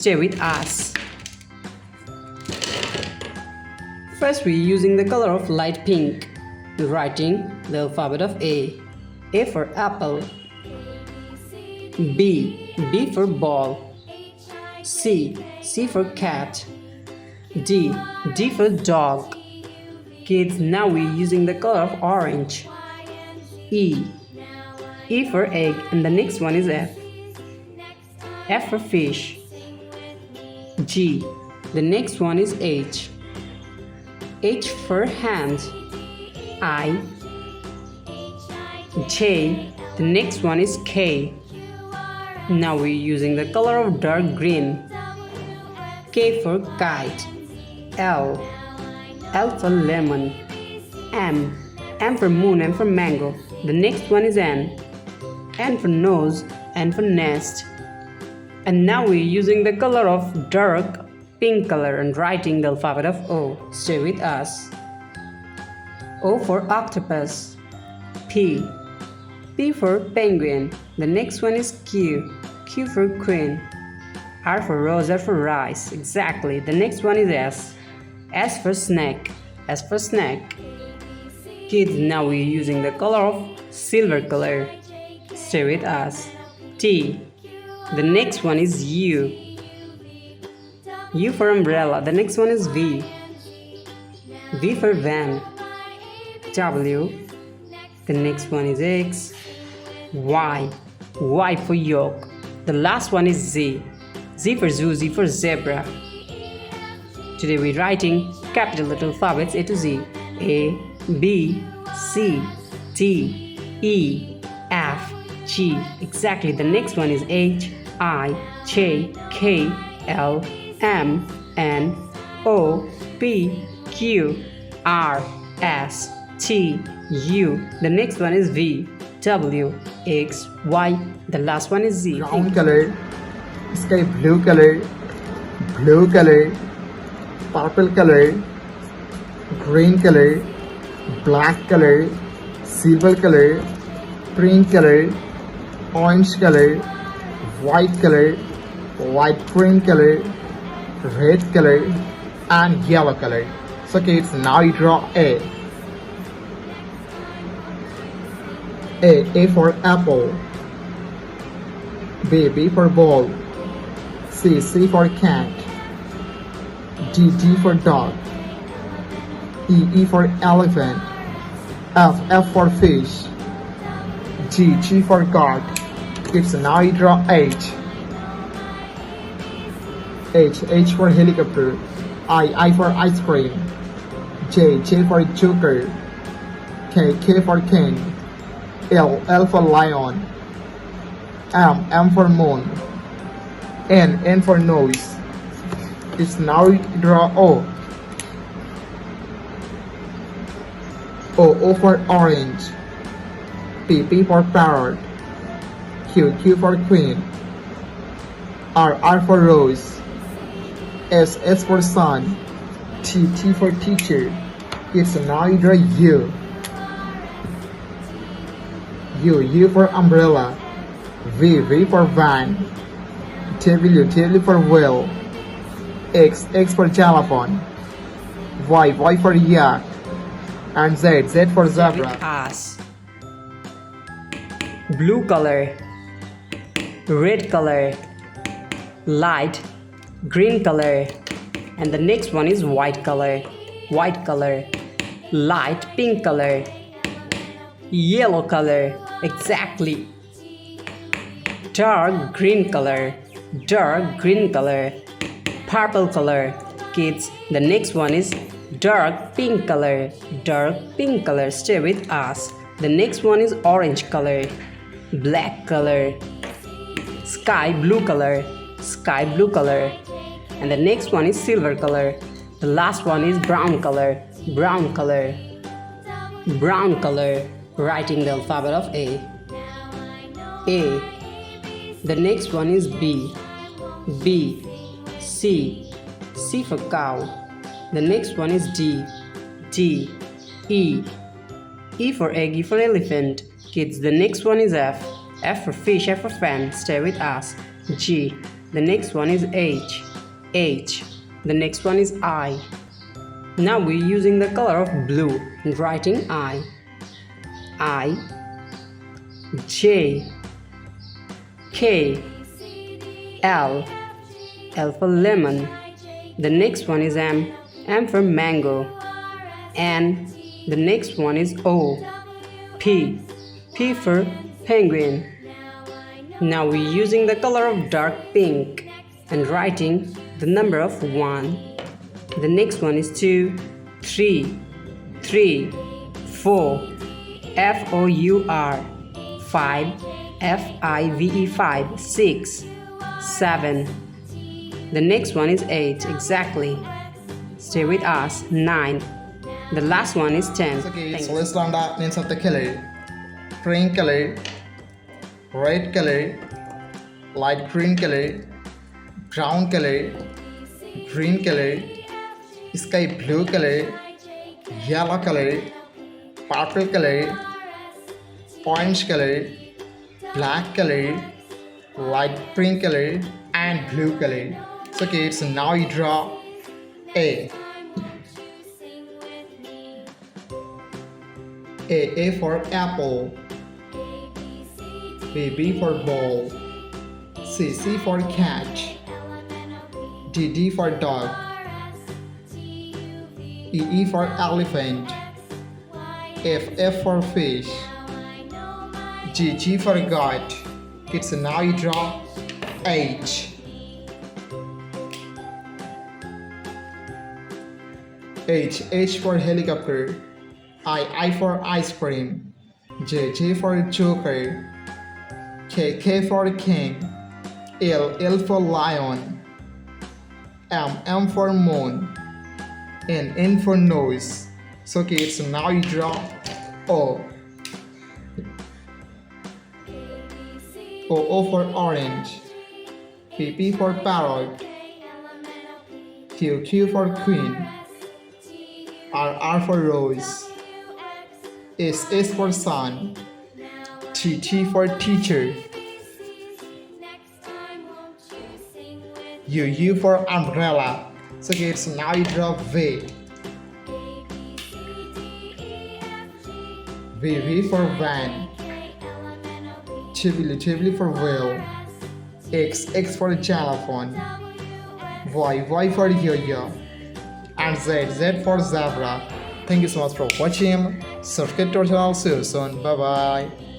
Stay with us. First, we're using the color of light pink, writing the alphabet of A. A for apple. B. B for ball. C. C for cat. D. D for dog. Kids, now we're using the color of orange. E. E for egg, and the next one is F. F for fish. G. The next one is H. H for hand. I. J. The next one is K. Now we're using the color of dark green. K for kite. L. L for lemon. M. M for moon, M for mango. The next one is N. N for nose, N for nest. And now we're using the color of dark pink color and writing the alphabet of O. Stay with us. O for octopus. P. P for penguin. The next one is Q. Q for queen. R for rose, R for rice. Exactly. The next one is S. S for snake. S for snake. Kids, now we're using the color of silver color. Stay with us. T. The next one is U. U for umbrella. The next one is V. V for van. W. The next one is X. Y. Y for yolk. The last one is Z. Z for zoo, Z for zebra. Today we're writing capital letter alphabets A to Z. A, B, C, D, E, F, G. Exactly. The next one is H, I, J, K, L, M, N, O, P, Q, R, S, T, U. The next one is V, W, X, Y. The last one is Z. Brown color, sky blue color, purple color, green color, black color, silver color, pink color, orange color, white green color, red color, and yellow color. So kids, now you draw A. A for apple. B. B for ball. C. C for cat. D. D for dog. E. E for elephant. F. F for fish. G. G for goat. Kids, now you draw H. H for helicopter. I for ice cream. J. J for joker. K for king. L for lion. M for moon. N for nose. It's now you draw O. O for orange. P for parrot. Q for queen. R for rose. S for sun. T for teacher. It's now you draw U. U for umbrella. V for van. W for whale. X for xylophone. Y for yak. And Z for zebra. Us. Blue color, red color, light green color, and the next one is white color, light pink color, yellow color. Exactly. Dark green color, purple color. Kids, the next one is dark pink color, Stay with us. The next one is orange color, black color, sky blue color, and the next one is silver color. The last one is brown color, writing the alphabet of A. The next one is B, C for cow. The next one is D, E for egg, E for elephant. Kids, the next one is F for fish, F for fan. Stay with us. G, The next one is H. H. The next one is I. Now we're using the color of blue and writing I. I. J. K. L. L for lemon. The next one is M. M for mango. N. The next one is O. P. P for penguin. Now we're using the color of dark pink and writing the number of 1. The next one is 2, 3, 3, 4, F-O-U-R, 5, F-I-V-E 5, 6, 7. The next one is 8, exactly. Stay with us, 9. The last one is 10. Okay, Thank so you. let's learn the names of the color. Green color, red color, light green color, brown color, green color, sky blue color, yellow color, purple color, orange color, black color, light green color, and blue color. So kids, now you draw A. A for apple. B for ball. C for cat. D for dog. E for elephant. F for fish. G for goat. Kids, now you draw H. H for helicopter. I for ice cream. J for joker. K for king. L for lion. M for moon. N for nose. So kids, now you draw O. O for orange. P for parrot. Q for queen. R for rose. S for sun. T for teacher. U for umbrella. So kids, now you draw V. V for van. W for whale. X for xylophone. Y for yo-yo. And Z for zebra. Thank you so much for watching. Subscribe to our channel. See you soon. Bye bye.